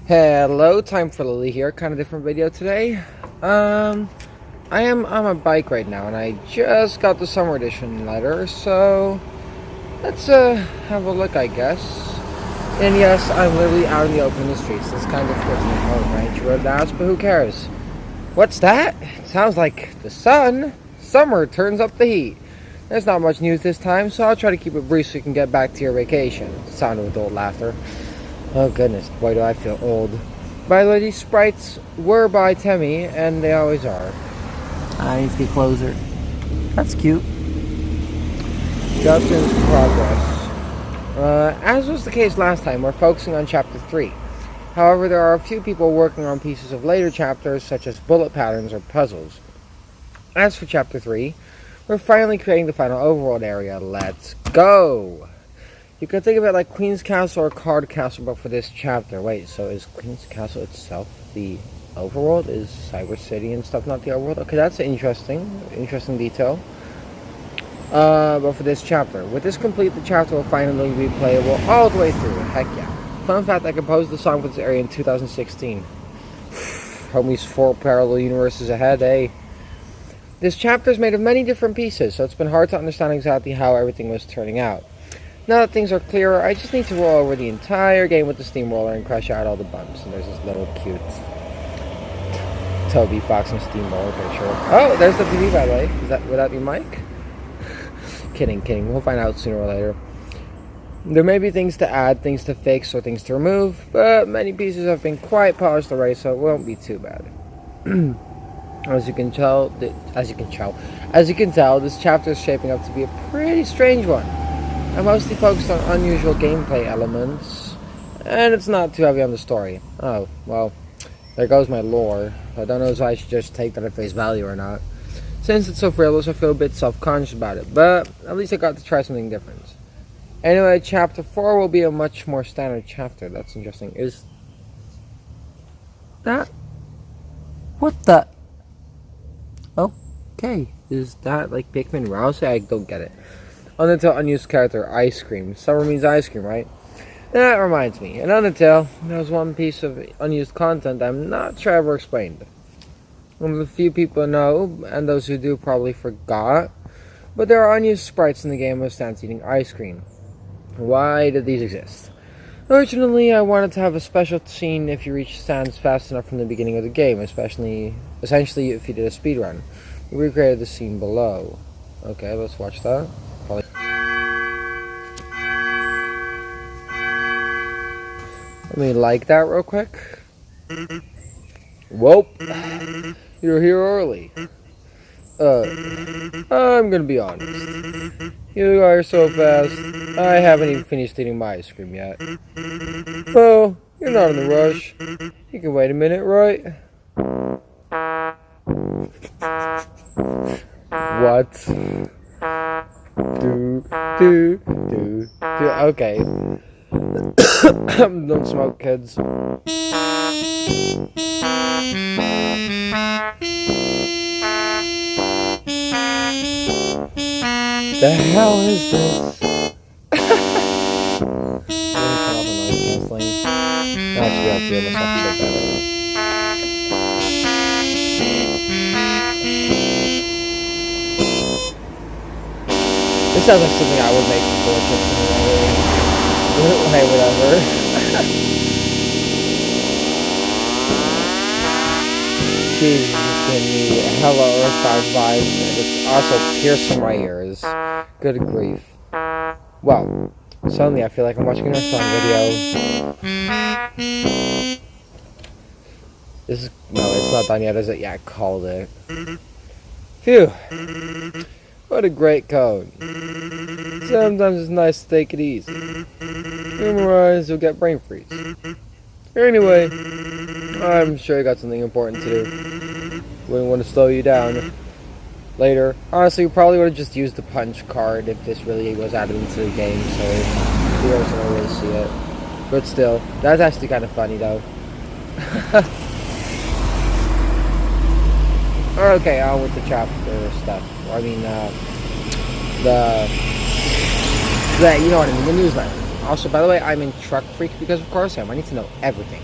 Hello, time for Lily here. Kind of different video today. I am on my bike right now, and I just got the summer edition letter, so let's have a look, I guess. And yes, I'm literally out in the open in the streets. This kind of feels like home, right? You wrote it out, but who cares? What's that? It sounds like the sun. Summer turns up the heat. There's not much news this time, so I'll try to keep it brief so you can get back to your vacation. Sounded with old laughter. Oh goodness, boy do I feel old. By the way, these sprites were by Temmie, and they always are. I need to get closer. That's cute. Deltarune's progress. As was the case last time, we're focusing on Chapter 3. However, there are a few people working on pieces of later chapters, such as bullet patterns or puzzles. As for Chapter 3, we're finally creating the final overworld area. Let's go! You could think of it like Queen's Castle or Card Castle, but for this chapter. Wait, so is Queen's Castle itself the overworld? Is Cyber City and stuff not the overworld? Okay, that's an interesting detail. But for this chapter. With this complete, the chapter will finally be playable all the way through. Heck yeah. Fun fact, I composed the song for this area in 2016. Homie's 4 parallel universes ahead, eh? This chapter is made of many different pieces, so it's been hard to understand exactly how everything was turning out. Now that things are clearer, I just need to roll over the entire game with the steamroller and crush out all the bumps. And there's this little cute Toby Fox and steamroller picture. Oh, there's the TV, by the way. Would that be Mike? Kidding. We'll find out sooner or later. There may be things to add, things to fix, or things to remove, but many pieces have been quite polished already, so it won't be too bad. As you can tell, this chapter is shaping up to be a pretty strange one. I'm mostly focused on unusual gameplay elements, and it's not too heavy on the story. Oh, well, there goes my lore. I don't know if I should just take that at face value or not. Since it's so frivolous, I feel a bit self-conscious about it, but at least I got to try something different. Anyway, Chapter 4 will be a much more standard chapter. That's interesting. Is that... What the... Okay, is that like Pikmin Rouse? I don't get it. Undertale unused character, ice cream. Summer means ice cream, right? That reminds me. In Undertale, there was one piece of unused content I'm not sure I ever explained. One of the few people know, and those who do probably forgot, but there are unused sprites in the game of Sans eating ice cream. Why did these exist? Originally, I wanted to have a special scene if you reach Sans fast enough from the beginning of the game, essentially if you did a speedrun. We recreated the scene below. Okay, let's watch that. Let me like that real quick. Whoop. You're here early. I'm gonna be honest. You are so fast, I haven't even finished eating my ice cream yet. Well, you're not in a rush. You can wait a minute, right? What? Do. Okay. Don't smoke, kids. The hell is this? Actually, I feel myself a bit better. This sounds like something I would make for bullshit simulator. Hey, whatever. Jesus, it's giving me hella Earthbound vibes, and it's also piercing my ears. Good grief. Well, suddenly I feel like I'm watching an Earthbound video. No, it's not done yet, is it? Yeah, I called it. Phew. What a great code. Sometimes it's nice to take it easy. Memorize, you'll get brain freeze. Anyway, I'm sure you got something important to do. Wouldn't want to slow you down. Later. Honestly, we probably would have just used the punch card if this really was added into the game, so you guys don't really see it. But still, that's actually kind of funny though. Okay, on with the chapter stuff. I mean, you know what I mean, the newsletter. Also, by the way, I'm in Truck Freak because of course I am. I need to know everything.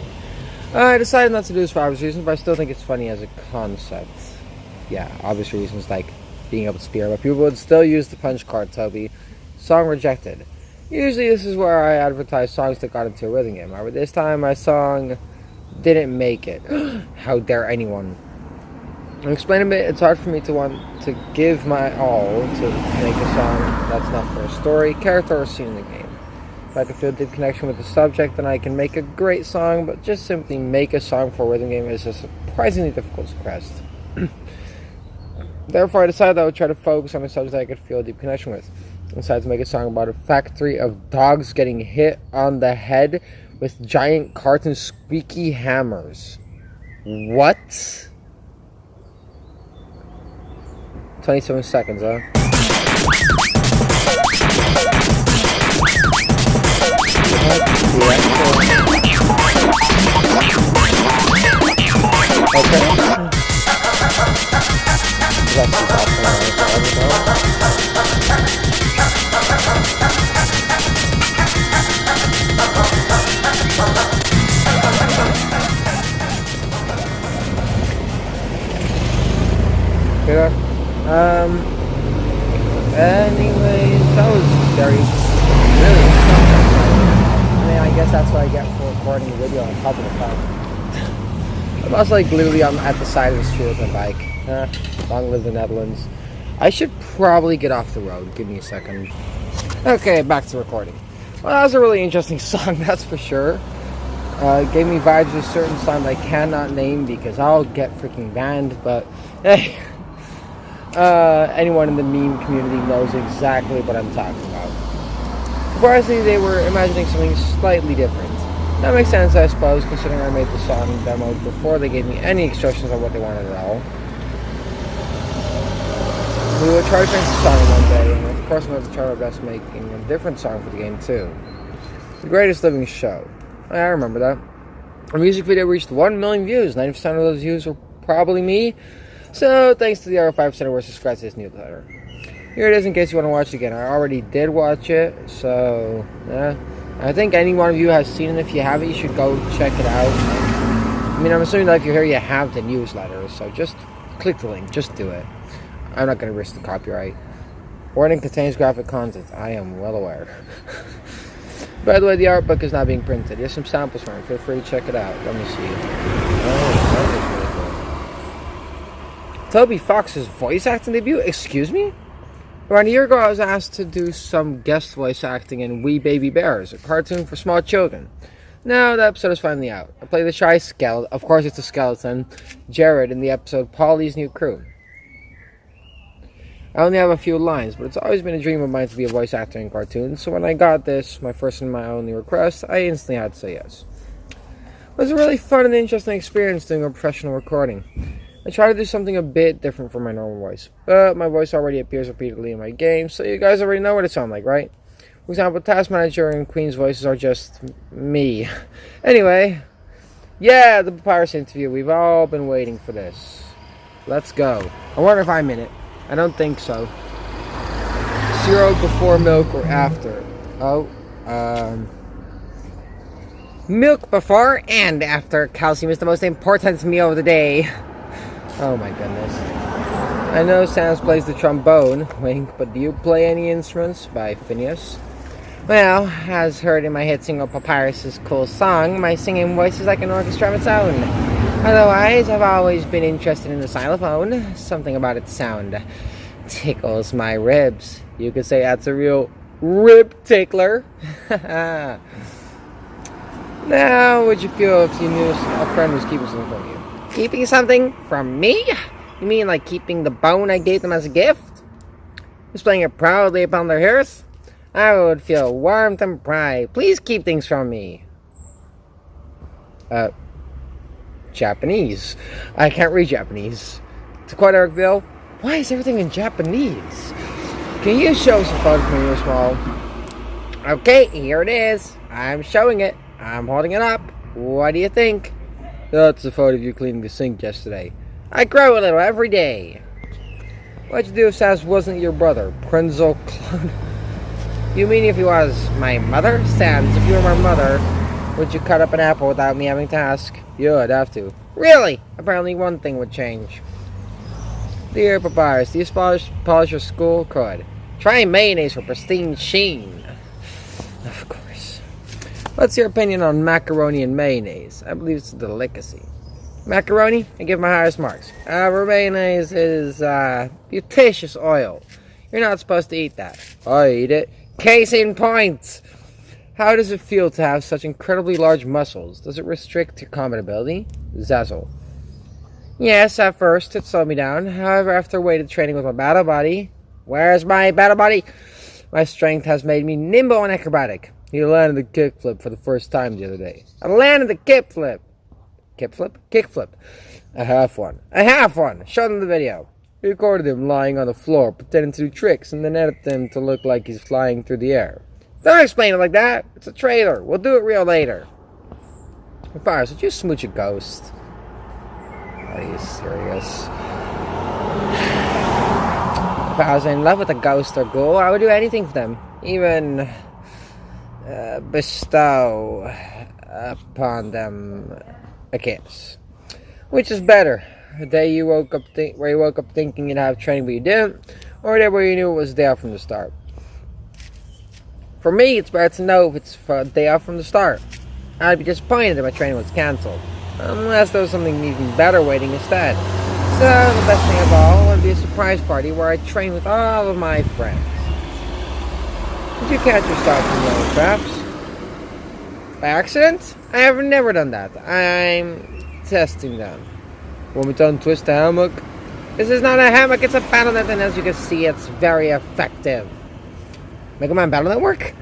I decided not to do this for obvious reasons, but I still think it's funny as a concept. Yeah, obvious reasons like being able to spear, but people would still use the punch card, Toby. Song rejected. Usually this is where I advertise songs that got into a rhythm game. However, this time my song didn't make it. How dare anyone. I'll explain a bit. It's hard for me to want to give my all to make a song that's not for a story, character, or scene in the game. If I can feel a deep connection with the subject, then I can make a great song, but just simply make a song for a rhythm game is a surprisingly difficult quest. Therefore, I decided I would try to focus on a subject I could feel a deep connection with. I decided to make a song about a factory of dogs getting hit on the head with giant cartoon squeaky hammers. What? 27 seconds, huh? Okay. Anyways, that was very, really, I mean, I guess that's what I get for recording a video on top of the phone. I'm also, like, literally, I'm at the side of the street with my bike. Long live the Netherlands. I should probably get off the road. Give me a second. Okay, back to recording. Well, that was a really interesting song, that's for sure. It gave me vibes of a certain song that I cannot name because I'll get freaking banned, but hey. Anyone in the meme community knows exactly what I'm talking about. Surprisingly, they were imagining something slightly different. That makes sense, I suppose, considering I made the song demo before they gave me any instructions on what they wanted at all. We would try to finish the song one day, and of course I'm going to try our best making a different song for the game too. The Greatest Living Show. I remember that. Our music video reached 1 million views. 90% of those views were probably me. So, thanks to the other 5% who were subscribed to this newsletter. Here it is in case you want to watch it again. I already did watch it, so, yeah. I think any one of you has seen it. If you haven't, you should go check it out. I mean, I'm assuming that if you're here, you have the newsletter, so just click the link. Just do it. I'm not going to risk the copyright. Warning contains graphic content. I am well aware. By the way, the art book is not being printed. There's some samples from it. Feel free to check it out. Let me see. Oh, that is really cool. Toby Fox's voice acting debut? Excuse me? Around a year ago, I was asked to do some guest voice acting in We Baby Bears, a cartoon for small children. Now, the episode is finally out. I play the shy skeleton, of course it's a skeleton, Jared, in the episode Polly's New Crew. I only have a few lines, but it's always been a dream of mine to be a voice actor in cartoons, so when I got this, my first and my only request, I instantly had to say yes. It was a really fun and interesting experience doing a professional recording. I try to do something a bit different from my normal voice, but my voice already appears repeatedly in my game, so you guys already know what it sounds like, right? For example, Task Manager and Queen's voices are just me. Anyway, yeah, the Papyrus interview. We've all been waiting for this. Let's go. I wonder if I'm in it. I don't think so. Cereal before milk or after? Oh, milk before and after. Calcium is the most important meal of the day. Oh my goodness. I know Sans plays the trombone, wink, but do you play any instruments? By Phineas. Well, as heard in my hit single Papyrus' cool song, my singing voice is like an orchestra of its own. Otherwise, I've always been interested in the xylophone. Something about its sound tickles my ribs. You could say that's a real rib tickler. Now, would you feel if you knew a friend was keeping something from you? Keeping something from me? You mean like keeping the bone I gave them as a gift? Displaying it proudly upon their hearth? I would feel warmth and pride. Please keep things from me. Japanese. I can't read Japanese. To quote Ericville, why is everything in Japanese? Can you show some photos from your small? Okay, here it is. I'm showing it. I'm holding it up. What do you think? That's a photo of you cleaning the sink yesterday. I grow a little every day. What'd you do if Saz wasn't your brother? Prenzel clone? You mean if he was my mother? Sans, if you were my mother, Would you cut up an apple without me having to ask? Yeah, I'd have to. Really? Apparently one thing would change. Dear Papyrus, do you polish your school? Could. Try mayonnaise for pristine sheen. Of course. What's your opinion on macaroni and mayonnaise? I believe it's a delicacy. Macaroni? I give my highest marks. Mayonnaise is beauticious oil. You're not supposed to eat that. I eat it. Case in point! How does it feel to have such incredibly large muscles? Does it restrict your combat ability? Zazzle. Yes, at first it slowed me down. However, after weighted training with my battle body... Where's my battle body? My strength has made me nimble and acrobatic. He landed the kickflip for the first time the other day. I landed the kickflip. Kickflip? Kickflip. I have one. I have one! Show them the video. We recorded him lying on the floor, pretending to do tricks, and then edited him to look like he's flying through the air. Don't explain it like that. It's a trailer. We'll do it real later. Papyrus, would you smooch a ghost? Are you serious? If I was in love with a ghost or ghoul, I would do anything for them. Even bestow upon them a kiss. Which is better? The day you woke up where you woke up thinking you'd have training but you didn't, or the day where you knew it was there from the start? For me, it's better to know if it's a day off from the start. I'd be disappointed if my training was cancelled, unless there was something even better waiting instead. So, the best thing of all would be a surprise party where I train with all of my friends. Did you catch yourself in those traps? By accident? I have never done that. I'm testing them. Want me to untwist the hammock? This is not a hammock, it's a battle net, and as you can see, it's very effective. Mega Man Battle Network?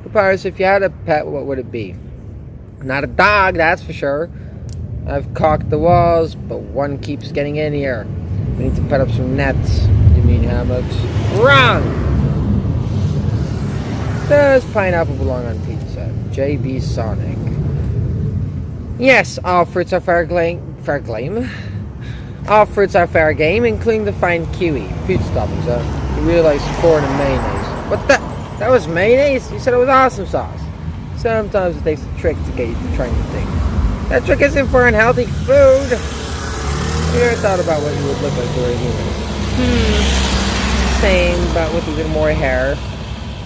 Papyrus, if you had a pet, what would it be? Not a dog, that's for sure. I've caulked the walls, but one keeps getting in here. We need to put up some nets. You mean hammocks? Wrong! Does pineapple belong on pizza? JB Sonic. Yes, all fruits are fair game. All fruits are fair game, including the fine kiwi. Pizza toppings, huh? You really like corn and mayonnaise. What the? That was mayonnaise? You said it was awesome sauce. Sometimes it takes a trick to get you to try new things. That trick isn't for unhealthy food. You ever thought about what you would look like during human? Same, but with a little more hair.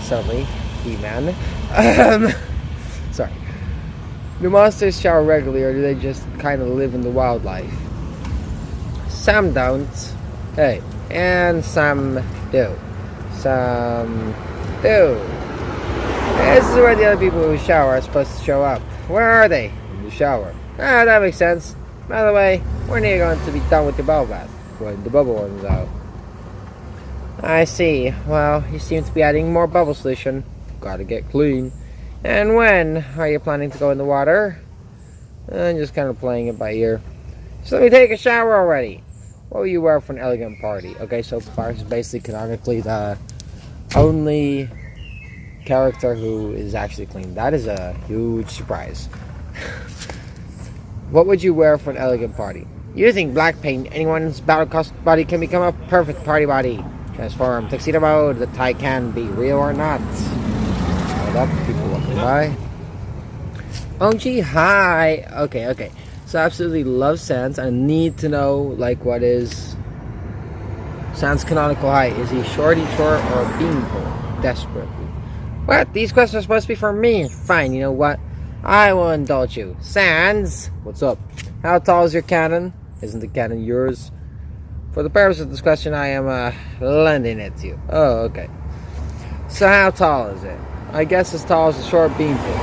Suddenly, He-Man. Sorry. Do monsters shower regularly, or do they just kind of live in the wildlife? Some don't. Hey, and some do. Some do. This is where the other people who shower are supposed to show up. Where are they? In the shower. Ah, that makes sense. By the way, when are you going to be done with your bubble bath? When the bubble runs out. I see. Well, you seem to be adding more bubble solution. Gotta get clean. And when are you planning to go in the water? I'm just kind of playing it by ear. So let me take a shower already. What will you wear for an elegant party? Okay, so Papyrus is basically canonically the only character who is actually clean. That is a huge surprise. What would you wear for an elegant party? Using black paint, anyone's battle costume body can become a perfect party body. Transform, tuxedo mode, the tie can be real or not. Hold up, people walking by. OG, hi! Okay. So I absolutely love Sans. I need to know, like, what is Sans' canonical height? Is he shorty short or a beanpole? Desperately. What? These questions are supposed to be for me. Fine, you know what? I will indulge you. Sans, what's up? How tall is your cannon? Isn't the cannon yours? For the purpose of this question, I am lending it to you. Oh, okay. So how tall is it? I guess as tall as a short beanpole.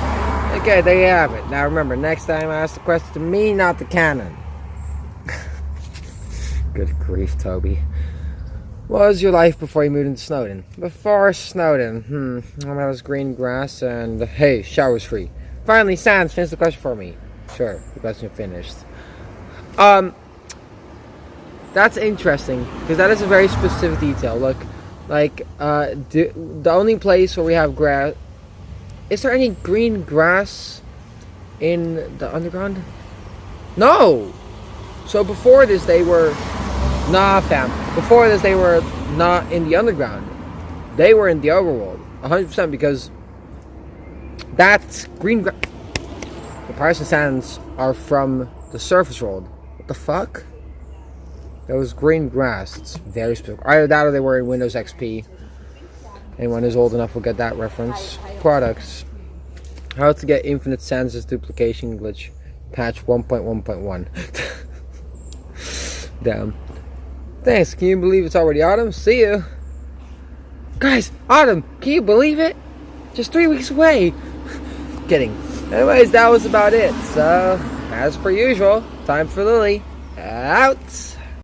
Okay, there you have it. Now remember, next time ask the question to me, not the cannon. Good grief, Toby. What was your life before you moved into Snowden? Before Snowden, that was green grass and, hey, shower's free. Finally, Sans, finish the question for me. Sure, the question finished. That's interesting, because that is a very specific detail. Look, like, the only place where we have grass... Is there any green grass in the underground? No! So before this, they were... Nah, fam. Before this, they were not in the underground. They were in the overworld. 100%, because That's green grass. The Papyrus and sands are from the surface world. What the fuck? That was green grass. It's very specific. Either that or they were in Windows XP. Anyone who's old enough will get that reference. Products. How to get infinite census duplication glitch. Patch 1.1.1. Damn. Thanks. Can you believe it's already autumn? See you. Guys, autumn. Can you believe it? Just 3 weeks away. Kidding. Anyways, that was about it. So, as per usual, time for Lily. Out.